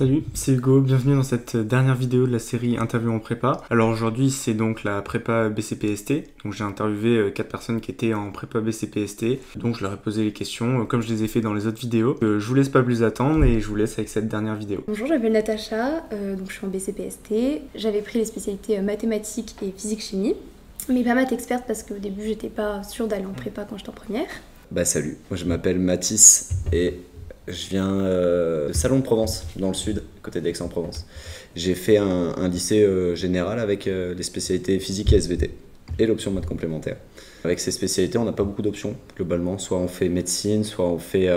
Salut, c'est Hugo, bienvenue dans cette dernière vidéo de la série Interview en prépa. Alors aujourd'hui c'est donc la prépa BCPST, donc j'ai interviewé 4 personnes qui étaient en prépa BCPST, donc je leur ai posé les questions comme je les ai fait dans les autres vidéos. Je vous laisse pas plus attendre et je vous laisse avec cette dernière vidéo. Bonjour, je m'appelle Natacha, donc je suis en BCPST. J'avais pris les spécialités mathématiques et physique-chimie, mais pas maths experte parce qu'au début j'étais pas sûre d'aller en prépa quand j'étais en première. Salut, moi je m'appelle Mathis et je viens de Salon de Provence, dans le sud, côté d'Aix-en-Provence. J'ai fait un lycée général avec les spécialités physique et SVT et l'option maths complémentaire. Avec ces spécialités, on n'a pas beaucoup d'options, globalement. Soit on fait médecine, soit on fait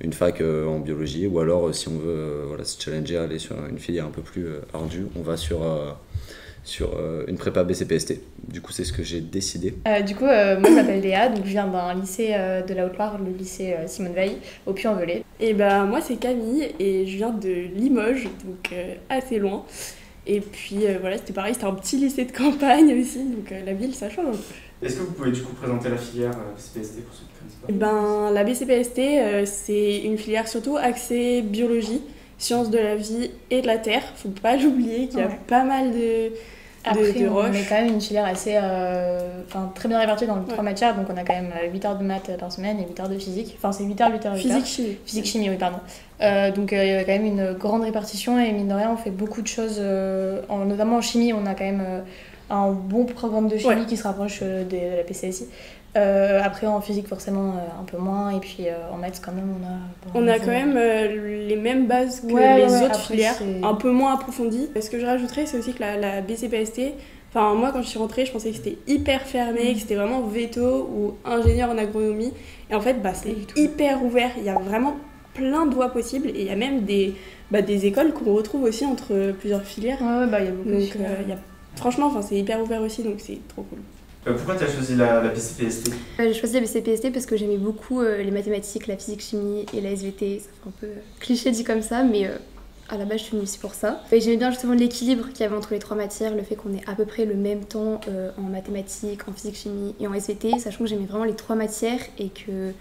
une fac en biologie, ou alors si on veut se challenger, aller sur une filière un peu plus ardue, on va sur une prépa BCPST. Du coup, c'est ce que j'ai décidé. Moi, je m'appelle Léa, donc je viens d'un lycée de la Haute-Loire, le lycée Simone Veil, au Puy-en-Velay. Et moi, c'est Camille et je viens de Limoges, donc assez loin. Et puis c'était pareil, c'était un petit lycée de campagne aussi, donc la ville, ça change un peu. Est-ce que vous pouvez du coup présenter la filière BCPST pour ceux qui ne connaissent pas? La BCPST, c'est une filière surtout axée biologie, sciences de la vie et de la terre. Faut pas l'oublier qu'il y a pas mal de on est quand même une filière assez très bien répartie dans les 3 matières, donc on a quand même 8 heures de maths par semaine et 8 heures de physique. Enfin, c'est 8 heures, 8 heures, 8 heures. Physique-chimie. Physique-chimie, oui, pardon. Donc il y a quand même une grande répartition et mine de rien, on fait beaucoup de choses, notamment en chimie, on a quand même un bon programme de chimie qui se rapproche de la PCSI. Après en physique forcément un peu moins, et puis en maths quand même on a quand même les mêmes bases que les autres filières, un peu moins approfondies. Ce que je rajouterais, c'est aussi que la BCPST, moi quand je suis rentrée, je pensais que c'était hyper fermé, que c'était vraiment veto ou ingénieur en agronomie, et en fait c'est hyper ouvert, il y a vraiment plein de voies possibles, et il y a même des écoles qu'on retrouve aussi entre plusieurs filières. Il y a beaucoup de filières. Franchement, c'est hyper ouvert aussi, donc c'est trop cool. Pourquoi tu as choisi la BCPST? J'ai choisi la BCPST parce que j'aimais beaucoup les mathématiques, la physique-chimie et la SVT. Ça fait un peu cliché dit comme ça, mais à la base je suis venue ici pour ça. Et j'aimais bien justement l'équilibre qu'il y avait entre les 3 matières, le fait qu'on ait à peu près le même temps en mathématiques, en physique-chimie et en SVT, sachant que j'aimais vraiment les 3 matières et que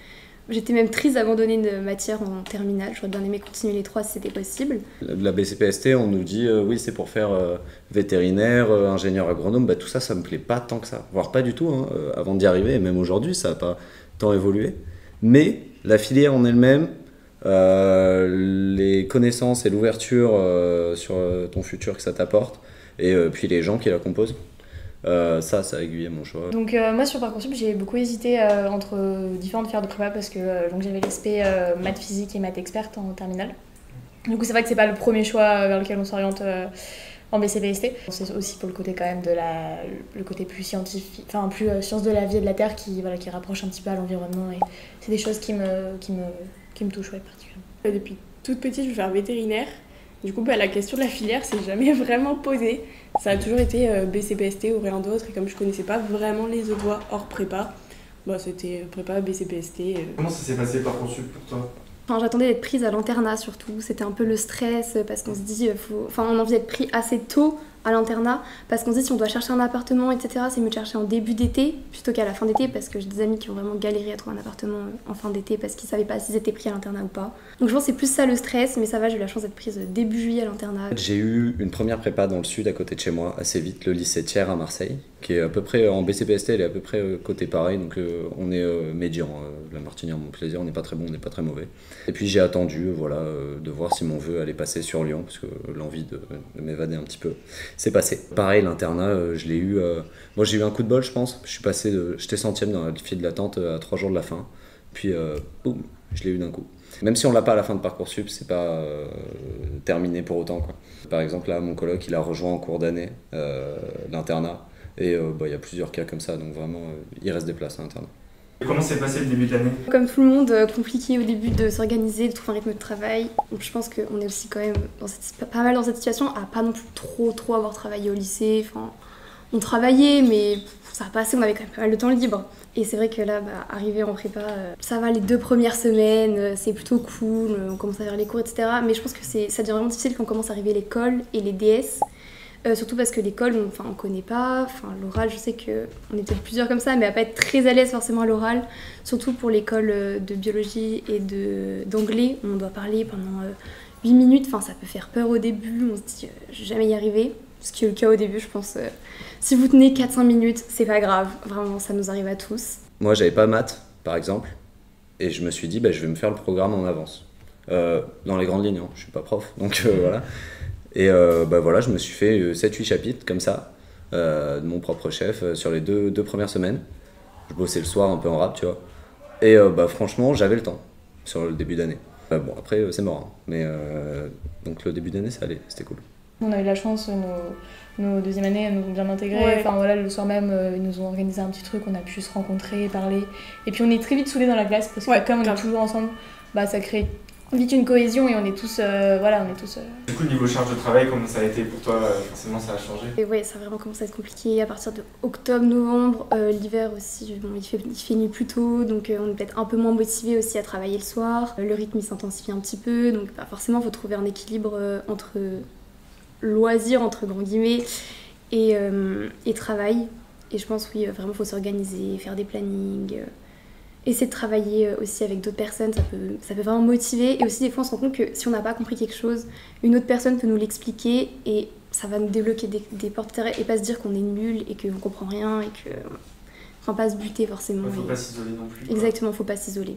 j'étais même triste d'abandonner une matière en terminale. J'aurais bien aimé continuer les 3 si c'était possible. La BCPST, on nous dit oui, c'est pour faire vétérinaire, ingénieur agronome. Tout ça, ça me plaît pas tant que ça. Voire pas du tout, avant d'y arriver. Et même aujourd'hui, ça n'a pas tant évolué. Mais la filière en elle-même, les connaissances et l'ouverture sur ton futur que ça t'apporte, et puis les gens qui la composent. Ça a aiguillé mon choix. Donc moi sur Parcoursup j'ai beaucoup hésité entre différentes filières de prépa parce que j'avais l'esprit maths physique et maths experte en terminale. Du coup c'est vrai que c'est pas le premier choix vers lequel on s'oriente en BCPST. C'est aussi pour le côté quand même le côté plus scientifique, plus sciences de la vie et de la terre qui rapproche un petit peu à l'environnement, et c'est des choses qui me touchent particulièrement. Depuis toute petite je veux faire vétérinaire. Du coup, la question de la filière s'est jamais vraiment posée. Ça a toujours été BCPST ou rien d'autre. Et comme je connaissais pas vraiment les autres voies hors prépa, c'était prépa, BCPST. Comment ça s'est passé Parcoursup pour toi? J'attendais d'être prise à l'internat surtout. C'était un peu le stress parce qu'on se dit, on a envie d'être pris assez tôt à l'internat parce qu'on se dit si on doit chercher un appartement, etc., c'est mieux de chercher en début d'été plutôt qu'à la fin d'été, parce que j'ai des amis qui ont vraiment galéré à trouver un appartement en fin d'été parce qu'ils savaient pas s'ils étaient pris à l'internat ou pas. Donc je pense que c'est plus ça le stress, mais ça va, j'ai eu la chance d'être prise début juillet à l'internat. J'ai eu une première prépa dans le sud à côté de chez moi, assez vite, le lycée Thiers à Marseille, qui est à peu près en BCPST, elle est à peu près côté pareil, donc on est médian, la Martinière, mon plaisir, on n'est pas très bon, on n'est pas très mauvais. Et puis j'ai attendu de voir si mon vœu allait passer sur Lyon, parce que l'envie de m'évader un petit peu, c'est passé. Pareil, l'internat, je l'ai eu. Moi, j'ai eu un coup de bol, je pense. J'étais 100e dans la file d'attente à 3 jours de la fin. Puis, boum, je l'ai eu d'un coup. Même si on l'a pas à la fin de Parcoursup, c'est pas terminé pour autant, quoi. Par exemple, là, mon coloc, il a rejoint en cours d'année l'internat. Et il y a plusieurs cas comme ça, donc vraiment, il reste des places à l'internat. Comment s'est passé le début de l'année? Comme tout le monde, compliqué au début de s'organiser, de trouver un rythme de travail. Donc je pense qu'on est aussi quand même pas mal dans cette situation à pas non plus trop avoir travaillé au lycée. On travaillait, mais ça a passé, on avait quand même pas mal de temps libre. Et c'est vrai que là, arriver en prépa, ça va les 2 premières semaines, c'est plutôt cool, on commence à faire les cours, etc. Mais je pense que ça devient vraiment difficile quand on commence à arriver l'école et les DS. Surtout parce que l'école, on connaît pas, l'oral, je sais qu'on est peut-être plusieurs comme ça, mais à pas être très à l'aise forcément à l'oral, surtout pour l'école de biologie et d'anglais, on doit parler pendant 8 minutes, enfin ça peut faire peur au début, on se dit je vais jamais y arriver, ce qui est le cas au début je pense. Si vous tenez 4-5 minutes, c'est pas grave, vraiment ça nous arrive à tous. Moi j'avais pas maths par exemple, et je me suis dit je vais me faire le programme en avance. Dans les grandes lignes, hein. Je suis pas prof, donc voilà. Et voilà, je me suis fait 7-8 chapitres comme ça, de mon propre chef, sur les deux premières semaines. Je bossais le soir un peu en rap, tu vois. Et franchement, j'avais le temps sur le début d'année. Bon, après, c'est mort, hein. Mais donc le début d'année, ça allait, c'était cool. On a eu la chance, nos deuxième années, elles nous ont bien intégrés. Ouais. Enfin voilà, le soir même, ils nous ont organisé un petit truc, on a pu se rencontrer, parler. Et puis on est très vite soudés dans la classe, parce que comme on est toujours ensemble, ça crée vite une cohésion et on est tous Du coup, niveau charge de travail, comment ça a été pour toi? Forcément, ça a changé. Et ouais, ça a vraiment commencé à être compliqué à partir de octobre-novembre. L'hiver aussi, il fait nuit plus tôt, donc on est peut-être un peu moins motivé aussi à travailler le soir. Le rythme il s'intensifie un petit peu, donc forcément, il faut trouver un équilibre entre loisirs, entre grands guillemets, et travail. Et je pense, oui, vraiment, il faut s'organiser, faire des plannings. Essayer de travailler aussi avec d'autres personnes, ça peut vraiment motiver. Et aussi, des fois, on se rend compte que si on n'a pas compris quelque chose, une autre personne peut nous l'expliquer et ça va nous débloquer des portes et pas se dire qu'on est nul et qu'on comprend rien et que. Enfin, pas se buter forcément. Il ne faut pas s'isoler non plus. Exactement, il ne faut pas s'isoler.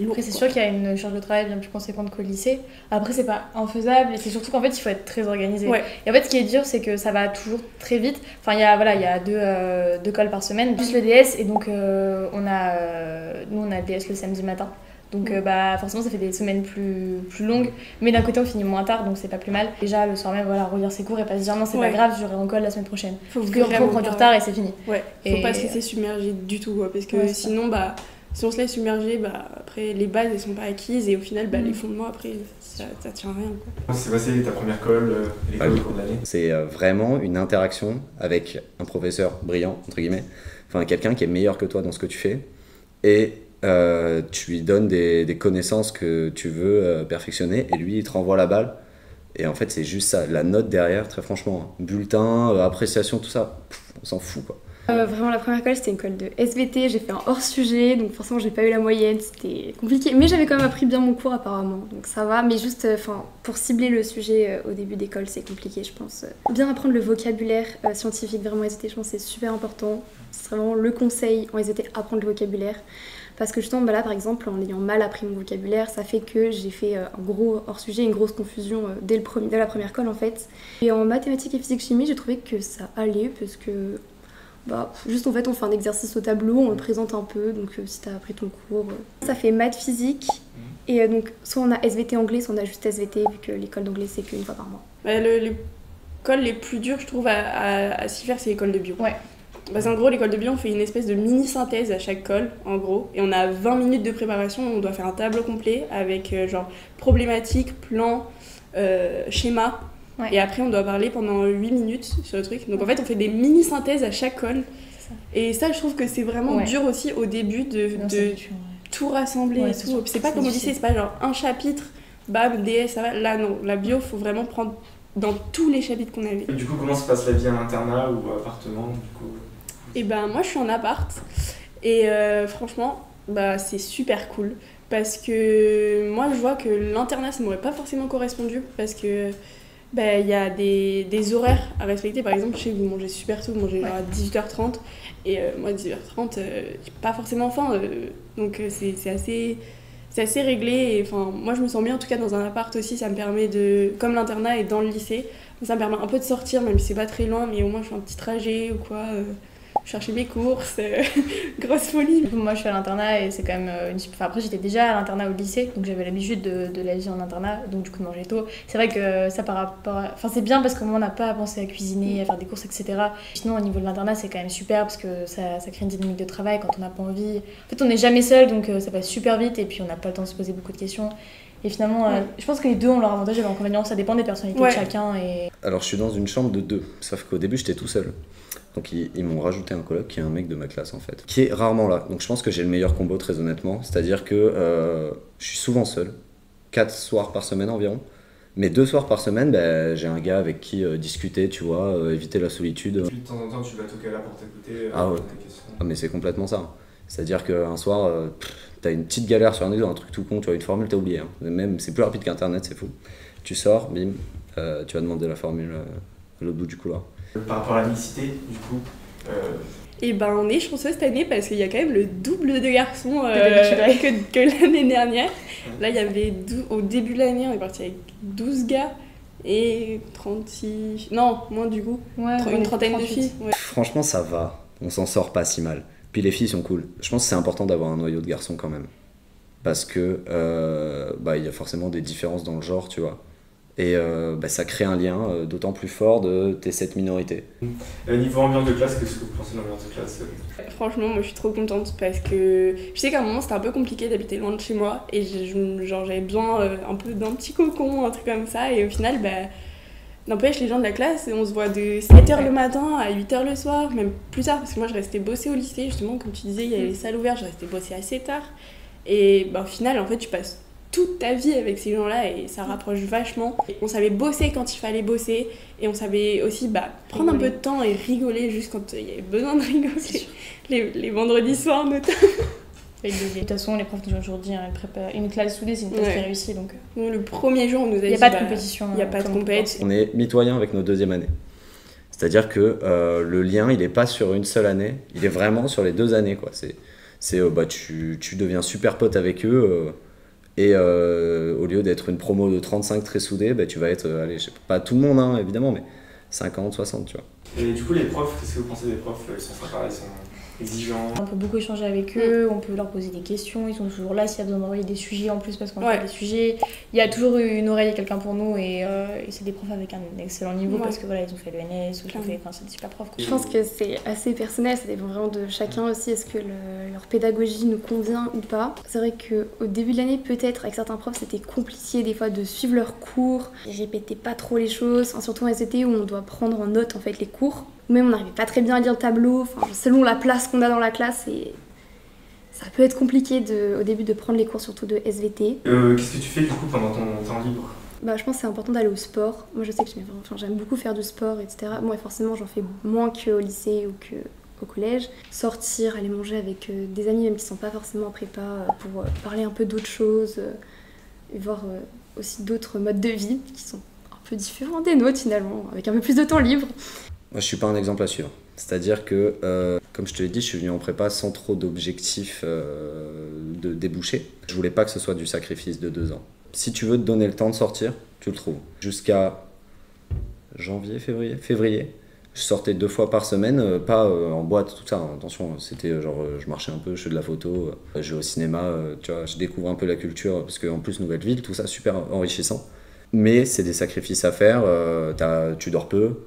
Après, c'est sûr qu'il y a une charge de travail bien plus conséquente qu'au lycée. Après, c'est pas infaisable et c'est surtout qu'en fait, il faut être très organisé. Ouais. Et en fait, ce qui est dur, c'est que ça va toujours très vite. Enfin, il y a deux calls par semaine, plus le DS. Et donc, nous, on a le DS le samedi matin. Donc, forcément, ça fait des semaines plus longues. Mais d'un côté, on finit moins tard, donc c'est pas plus mal. Déjà, le soir même, relire ses cours et pas se dire non, c'est pas grave, j'aurai en call la semaine prochaine. Parce qu'on prend du retard et c'est fini. Ouais, faut pas se laisser submerger du tout, parce que sinon, si on se laisse submerger, après les bases elles sont pas acquises et au final les fondements après ça tient à rien. Comment s'est passé ta première colle, l'école au cours de l'année? C'est vraiment une interaction avec un professeur brillant, entre guillemets, enfin quelqu'un qui est meilleur que toi dans ce que tu fais et tu lui donnes des connaissances que tu veux perfectionner et lui il te renvoie la balle. Et en fait c'est juste ça, la note derrière, très franchement, bulletin, appréciation, tout ça, on s'en fout quoi. Vraiment la première colle c'était une colle de SVT, j'ai fait un hors sujet donc forcément j'ai pas eu la moyenne, c'était compliqué mais j'avais quand même appris bien mon cours apparemment donc ça va, mais juste pour cibler le sujet au début d'école c'est compliqué je pense. Bien apprendre le vocabulaire scientifique, vraiment SVT je pense c'est super important, c'est vraiment le conseil en SVT, apprendre le vocabulaire. Parce que justement, là par exemple, en ayant mal appris mon vocabulaire, ça fait que j'ai fait un gros hors-sujet, une grosse confusion dès la première colle en fait. Et en mathématiques et physique-chimie, j'ai trouvé que ça allait parce que juste en fait on fait un exercice au tableau, on le présente un peu, donc si t'as appris ton cours. Ça fait maths, physique, et donc soit on a SVT anglais, soit on a juste SVT, vu que l'école d'anglais c'est qu'une fois par mois. Les cols les plus durs je trouve à s'y faire, c'est l'école de bio. Ouais. Parce qu'en gros, l'école de bio, on fait une espèce de mini-synthèse à chaque colle, en gros. Et on a 20 minutes de préparation, on doit faire un tableau complet avec problématique, plan, schéma. Ouais. Et après, on doit parler pendant 8 minutes sur le truc. Donc en fait, on fait des mini-synthèses à chaque colle. Et ça, je trouve que c'est vraiment dur aussi au début de tout rassembler et tout. C'est pas comme au lycée, c'est pas genre un chapitre, bam, DS, ça va. Là, non, la bio, faut vraiment prendre dans tous les chapitres qu'on avait. Et du coup, comment se passe la vie à l'internat ou à appartement du coup? Et moi je suis en appart et franchement c'est super cool parce que moi je vois que l'internat ça m'aurait pas forcément correspondu parce que y a des horaires à respecter. Par exemple, je sais que vous mangez super tôt, vous mangez à 18h30 et moi 18h30 j'ai pas forcément faim donc c'est assez réglé et moi je me sens bien en tout cas dans un appart aussi. Ça me permet comme l'internat est dans le lycée, ça me permet un peu de sortir même si c'est pas très loin, mais au moins je fais un petit trajet ou quoi, chercher mes courses, grosse folie. Moi je suis à l'internat et c'est quand même après j'étais déjà à l'internat au lycée, donc j'avais l'habitude de la vie en internat, donc du coup de manger tôt. C'est vrai que ça par rapport c'est bien parce qu'au moins on n'a pas à penser à cuisiner, à faire des courses, etc. Sinon au niveau de l'internat c'est quand même super parce que ça crée une dynamique de travail quand on n'a pas envie. En fait on n'est jamais seul, donc ça passe super vite et puis on n'a pas le temps de se poser beaucoup de questions. Et finalement, je pense que les deux ont leur avantage et leur inconvénient, ça dépend des personnalités de chacun. Alors je suis dans une chambre de 2, sauf qu'au début j'étais tout seul. Donc ils m'ont rajouté un coloc qui est un mec de ma classe en fait, qui est rarement là. Donc je pense que j'ai le meilleur combo très honnêtement, c'est-à-dire que je suis souvent seul, 4 soirs par semaine environ. Mais 2 soirs par semaine, j'ai un gars avec qui discuter, tu vois, éviter la solitude. Puis de temps en temps tu vas toquer à la porte à côté, tes questions. Ah mais c'est complètement ça. C'est-à-dire qu'un soir, t'as une petite galère sur un truc tout con, tu vois, une formule t'as oublié. Même c'est plus rapide qu'internet, c'est fou. Tu sors, bim, tu vas demander la formule à l'autre bout du couloir. Par rapport à la mixité, du coup Et ben on est chanceux cette année parce qu'il y a quand même le double de garçons que l'année dernière. Là, il y avait au début de l'année, on est parti avec 12 gars et 36... Non, moins du coup. Une trentaine de filles. Ouais. Franchement, ça va. On s'en sort pas si mal. Puis les filles sont cool. Je pense que c'est important d'avoir un noyau de garçons quand même. Parce que il y a forcément des différences dans le genre, tu vois. Et ça crée un lien d'autant plus fort de tes 7 minorités. Niveau ambiance de classe, qu'est-ce que vous pensez de l'ambiance de classe? Franchement, moi je suis trop contente parce que je sais qu'à un moment c'était un peu compliqué d'habiter loin de chez moi et j'avais besoin un peu d'un petit cocon, un truc comme ça. Et au final, n'empêche, les gens de la classe, on se voit de 7h le matin à 8h le soir, même plus tard, parce que moi je restais bosser au lycée, justement, comme tu disais, il y avait les salles ouvertes, je restais bosser assez tard. Et au final, en fait, tu passes toute ta vie avec ces gens-là et ça rapproche vachement. On savait bosser quand il fallait bosser et on savait aussi prendre un peu de temps et rigoler juste quand il y avait besoin de rigoler. Les vendredis soirs notamment. De toute façon, les profs nous ont toujours dit une classe soudée, c'est une classe qui réussit. Donc... Nous, le premier jour, on nous a dit il n'y a pas de compétition. Il n'y a pas de compétition. On est mitoyen avec nos deuxième années. C'est-à-dire que le lien, il n'est pas sur une seule année, il est vraiment sur les 2 années, quoi. Tu deviens super pote avec eux. Et au lieu d'être une promo de 35 très soudée, tu vas être, allez, je sais pas tout le monde hein, évidemment, mais 50, 60, tu vois. Et du coup, les profs, qu'est-ce que vous pensez des profs? Ils sont sympas, ils sont exigeants? On peut beaucoup échanger avec eux, on peut leur poser des questions, ils sont toujours là s'il y a besoin d'envoyer des sujets en plus parce qu'on a des sujets. Il y a toujours une oreille et quelqu'un pour nous et c'est des profs avec un excellent niveau parce que voilà, ils ont fait l'ENS, c'est des super profs. Je pense que c'est assez personnel, ça dépend vraiment de chacun aussi, est-ce que leur pédagogie nous convient ou pas. C'est vrai qu'au début de l'année, peut-être avec certains profs, c'était compliqué des fois de suivre leurs cours, ils répétaient pas trop les choses, surtout en SVT où on doit prendre en note en fait les cours. Ou même on n'arrivait pas très bien à lire le tableau, selon la place qu'on a dans la classe, et ça peut être compliqué au début de prendre les cours, surtout de SVT. Qu'est-ce que tu fais du coup pendant ton temps libre? Je pense que c'est important d'aller au sport. Moi je sais que j'aime beaucoup faire du sport, etc. Moi forcément j'en fais moins qu'au lycée ou qu'au collège. Sortir, aller manger avec des amis même qui ne sont pas forcément en prépa pour parler un peu d'autres choses et voir aussi d'autres modes de vie qui sont un peu différents des nôtres finalement, avec un peu plus de temps libre. Moi, je suis pas un exemple à suivre. C'est-à-dire que, comme je te l'ai dit, je suis venu en prépa sans trop d'objectifs de débouchés. Je voulais pas que ce soit du sacrifice de 2 ans. Si tu veux te donner le temps de sortir, tu le trouves. Jusqu'à février, je sortais 2 fois par semaine, pas en boîte, tout ça. Attention, c'était je marchais un peu, je fais de la photo, je vais au cinéma, tu vois, je découvre un peu la culture, parce qu'en plus, nouvelle ville, tout ça, super enrichissant. Mais c'est des sacrifices à faire, tu dors peu.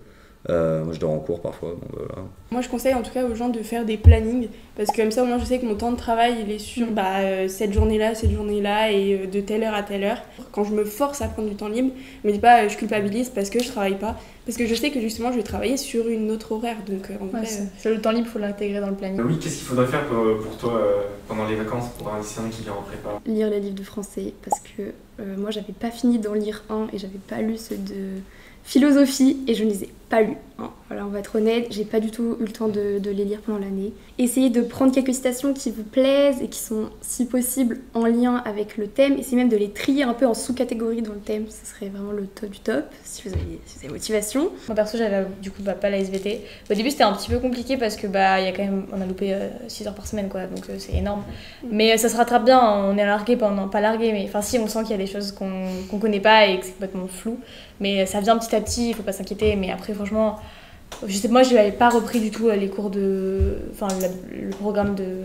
Moi je dors en cours parfois. Voilà. Moi je conseille en tout cas aux gens de faire des plannings parce que comme ça au moins je sais que mon temps de travail il est sur cette journée-là et de telle heure à telle heure. Quand je me force à prendre du temps libre, je me dis pas je culpabilise parce que je travaille pas, parce que je sais que justement je vais travailler sur une autre horaire. Donc en vrai, c'est le temps libre, il faut l'intégrer dans le planning. Oui, qu'est-ce qu'il faudrait faire pour toi pendant les vacances pour un lycéen qui vient en prépa? Lire les livres de français parce que moi j'avais pas fini d'en lire un et j'avais pas lu ceux de philosophie et je ne les ai pas lus. Voilà, on va être honnête, j'ai pas du tout eu le temps de les lire pendant l'année. Essayez de prendre quelques citations qui vous plaisent et qui sont, si possible, en lien avec le thème. Essayez même de les trier un peu en sous-catégories dans le thème, ce serait vraiment le top du top, si vous avez motivation. Moi perso, j'avais du coup pas la SVT. Au début, c'était un petit peu compliqué parce que y a quand même, on a loupé 6 heures par semaine, quoi, donc c'est énorme. Mais ça se rattrape bien, on est largué pas largué, mais enfin si, on sent qu'il y a des choses qu'on connaît pas et que c'est complètement flou. Mais ça vient petit à petit, il faut pas s'inquiéter. Mais après, franchement, moi, je n'avais pas repris du tout les cours le programme de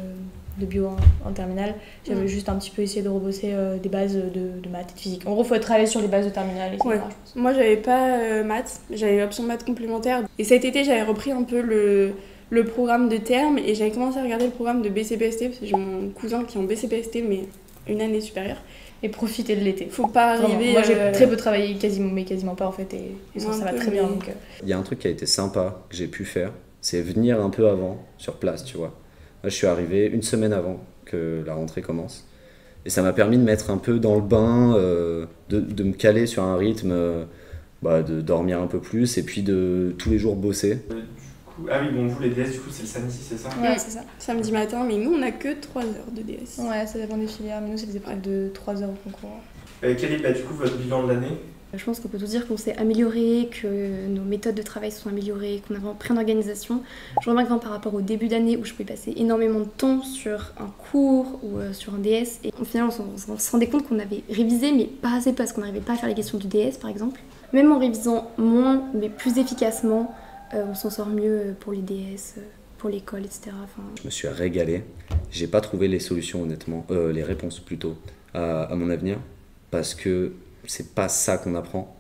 bio en terminale. J'avais juste un petit peu essayé de rebosser des bases de maths et de physique. En gros, il faut travailler sur les bases de terminale, etc. Moi, j'avais pas maths, j'avais option maths complémentaire. Et cet été, j'avais repris un peu le programme de terme et j'avais commencé à regarder le programme de BCPST parce que j'ai mon cousin qui est en BCPST, mais une année supérieure. Et profiter de l'été. Faut pas arriver. Moi j'ai très peu travaillé, quasiment pas en fait, et ça va très bien. Donc... Il y a un truc qui a été sympa que j'ai pu faire, c'est venir un peu avant sur place, tu vois. Moi je suis arrivé 1 semaine avant que la rentrée commence. Et ça m'a permis de mettre un peu dans le bain, de me caler sur un rythme, de dormir un peu plus et puis de tous les jours bosser. Ah oui, bon, vous les DS, du coup, c'est le samedi, c'est ça? Ouais, c'est ça. Samedi matin, mais nous, on a que 3 heures de DS. Ouais, ça dépend des filières, mais nous, c'est des épreuves de 3 heures au concours. Quel est, du coup, votre bilan de l'année? Je pense qu'on peut tous dire qu'on s'est amélioré, que nos méthodes de travail se sont améliorées, qu'on a vraiment pris en organisation. Je remarque vraiment par rapport au début d'année où je pouvais passer énormément de temps sur un cours ou sur un DS. Et au final, on se rendait compte qu'on avait révisé, mais pas assez parce qu'on n'arrivait pas à faire les questions du DS, par exemple. Même en révisant moins, mais plus efficacement, on s'en sort mieux pour les DS, pour l'école, etc. Enfin... Je me suis régalé. J'ai pas trouvé les solutions, honnêtement, les réponses plutôt, à mon avenir, parce que c'est pas ça qu'on apprend.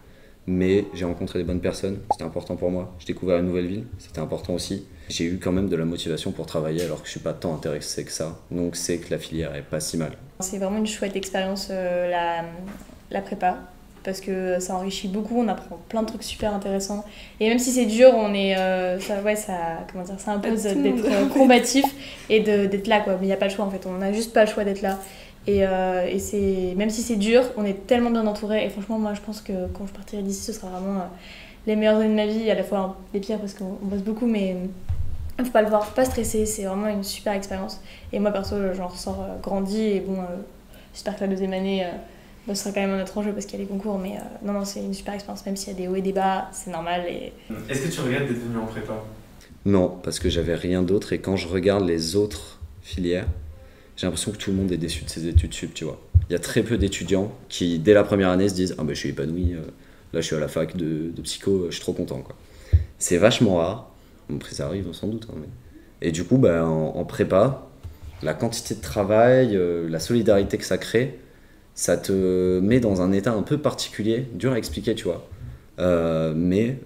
Mais j'ai rencontré des bonnes personnes, c'était important pour moi. J'ai découvert une nouvelle ville, c'était important aussi. J'ai eu quand même de la motivation pour travailler alors que je suis pas tant intéressé que ça. Donc c'est que la filière est pas si mal. C'est vraiment une chouette expérience, la prépa. Parce que ça enrichit beaucoup, on apprend plein de trucs super intéressants. Et même si c'est dur, on est, ça impose d'être combatif et d'être là, quoi. Mais il n'y a pas le choix en fait, on n'a juste pas le choix d'être là. Et même si c'est dur, on est tellement bien entourés. Et franchement, moi je pense que quand je partirai d'ici, ce sera vraiment les meilleures années de ma vie. À la fois les pires parce qu'on bosse beaucoup, mais faut pas le voir, faut pas stresser. C'est vraiment une super expérience. Et moi perso, j'en ressors grandi. Et bon, j'espère que la deuxième année. Ce sera quand même un autre enjeu parce qu'il y a les concours, mais non, c'est une super expérience, même s'il y a des hauts et des bas, c'est normal. Est-ce que tu regrettes d'être venu en prépa? Non, parce que j'avais rien d'autre et quand je regarde les autres filières, j'ai l'impression que tout le monde est déçu de ses études sup, tu vois. Il y a très peu d'étudiants qui, dès la première année, se disent « Ah ben je suis épanoui, là je suis à la fac de psycho, je suis trop content. » quoi. C'est vachement rare, après ça arrive sans doute. Hein, mais... Et du coup, en prépa, la quantité de travail, la solidarité que ça crée, ça te met dans un état un peu particulier, dur à expliquer, tu vois, mais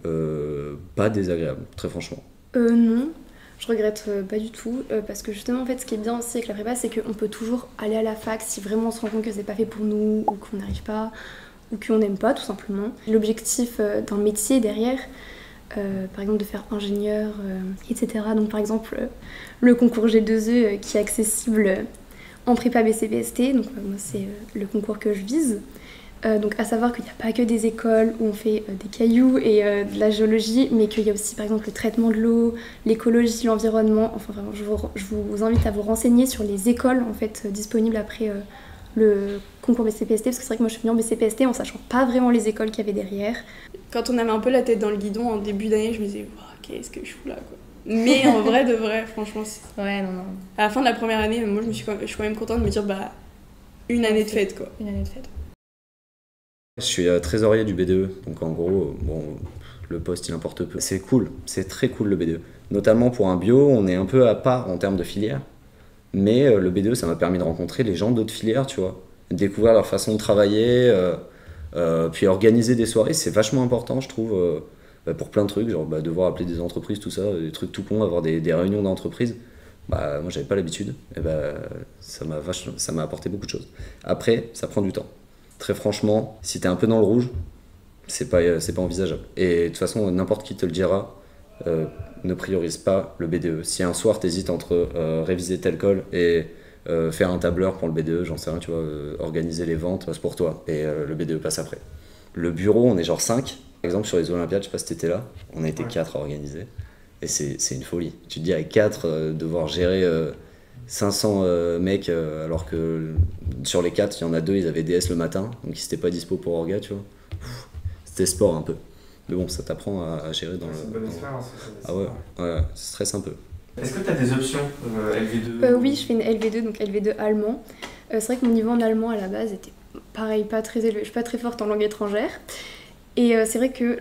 pas désagréable, très franchement. Non, je regrette pas du tout, parce que justement, en fait, ce qui est bien aussi avec la prépa, c'est qu'on peut toujours aller à la fac si vraiment on se rend compte que c'est pas fait pour nous, ou qu'on n'arrive pas, ou qu'on n'aime pas, tout simplement. L'objectif d'un métier derrière, par exemple de faire ingénieur, etc. Donc par exemple, le concours G2E qui est accessible en prépa BCPST, donc moi c'est le concours que je vise. Donc à savoir qu'il n'y a pas que des écoles où on fait des cailloux et de la géologie, mais qu'il y a aussi par exemple le traitement de l'eau, l'écologie, l'environnement. Enfin vraiment, je vous invite à vous renseigner sur les écoles en fait disponibles après le concours BCPST, parce que c'est vrai que moi je suis venue en BCPST en sachant pas vraiment les écoles qu'il y avait derrière. Quand on avait un peu la tête dans le guidon en début d'année, je me disais oh, qu'est-ce que je fous là quoi. Mais en vrai de vrai, franchement, ouais, non. À la fin de la première année, moi je suis quand même contente de me dire une année de fête quoi. Une année de fête. Je suis trésorier du BDE, donc en gros, le poste il importe peu. C'est cool, c'est très cool le BDE. Notamment pour un bio, on est un peu à part en termes de filière, mais le BDE ça m'a permis de rencontrer les gens d'autres filières, tu vois, découvrir leur façon de travailler, puis organiser des soirées, c'est vachement important je trouve. Pour plein de trucs, genre devoir appeler des entreprises, tout ça, des trucs tout cons, avoir des réunions d'entreprise, moi j'avais pas l'habitude, et ça m'a apporté beaucoup de choses. Après, ça prend du temps. Très franchement, si t'es un peu dans le rouge, c'est pas envisageable. Et de toute façon, n'importe qui te le dira, ne priorise pas le BDE. Si un soir t'hésites entre réviser tel col et faire un tableur pour le BDE, j'en sais rien, tu vois, organiser les ventes, passe pour toi, et le BDE passe après. Le bureau, on est genre 5. Par exemple, sur les Olympiades, je sais pas si t'étais là, on a été 4 à organiser. Et c'est une folie. Tu te dis, avec 4, devoir gérer 500 mecs, alors que sur les 4, il y en a 2, ils avaient DS le matin, donc ils n'étaient pas dispo pour orga, tu vois. C'était sport un peu. Mais bon, ça t'apprend à gérer dans le... C'est une bonne expérience. Ah ouais, ça stresse un peu. Est-ce que tu as des options LV2 Oui, je fais une LV2, donc LV2 allemand. C'est vrai que mon niveau en allemand à la base était pareil, pas très élevé. Je suis pas très forte en langue étrangère. Et c'est vrai que,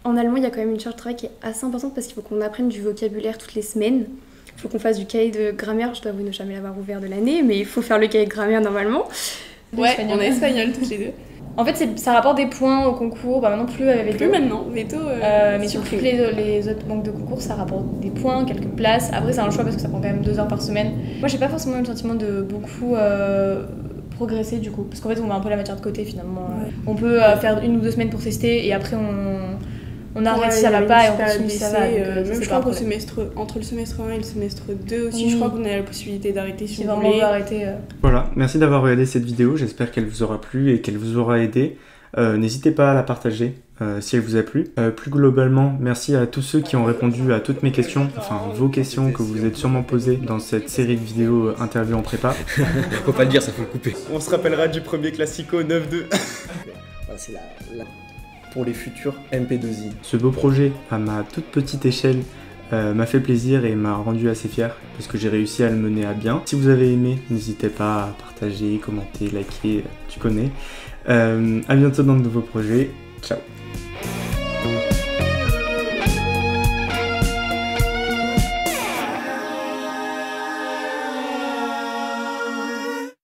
en allemand, il y a quand même une charge de travail qui est assez importante parce qu'il faut qu'on apprenne du vocabulaire toutes les semaines. Il faut qu'on fasse du cahier de grammaire. Je dois avouer ne jamais l'avoir ouvert de l'année, mais il faut faire le cahier de grammaire normalement. Ouais, on est espagnol toutes les deux. En fait, ça rapporte des points au concours, maintenant plus avec Veto. Plus maintenant, Veto. Mais sur toutes les autres banques de concours, ça rapporte des points, quelques places. Après, c'est un choix parce que ça prend quand même 2 heures par semaine. Moi, j'ai pas forcément eu le sentiment de beaucoup progresser du coup, parce qu'en fait, on met un peu la matière de côté finalement. Ouais. On peut faire 1 ou 2 semaines pour tester et après on arrête si ça va pas et on continue si ça va. Même je crois entre le semestre 1 et le semestre 2 aussi, je crois qu'on a la possibilité d'arrêter si on veut. Voilà, merci d'avoir regardé cette vidéo, j'espère qu'elle vous aura plu et qu'elle vous aura aidé. N'hésitez pas à la partager si elle vous a plu. Plus globalement, merci à tous ceux qui ont répondu à toutes mes questions, enfin vos questions que vous vous êtes sûrement posées dans cette série de vidéos interview en prépa. Faut pas le dire, ça faut le couper. On se rappellera du premier classico 9-2. pour les futurs MP2I. Ce beau projet, à ma toute petite échelle, m'a fait plaisir et m'a rendu assez fier parce que j'ai réussi à le mener à bien. Si vous avez aimé, n'hésitez pas à partager, commenter, liker, tu connais. À bientôt dans de nouveaux projets. Ciao.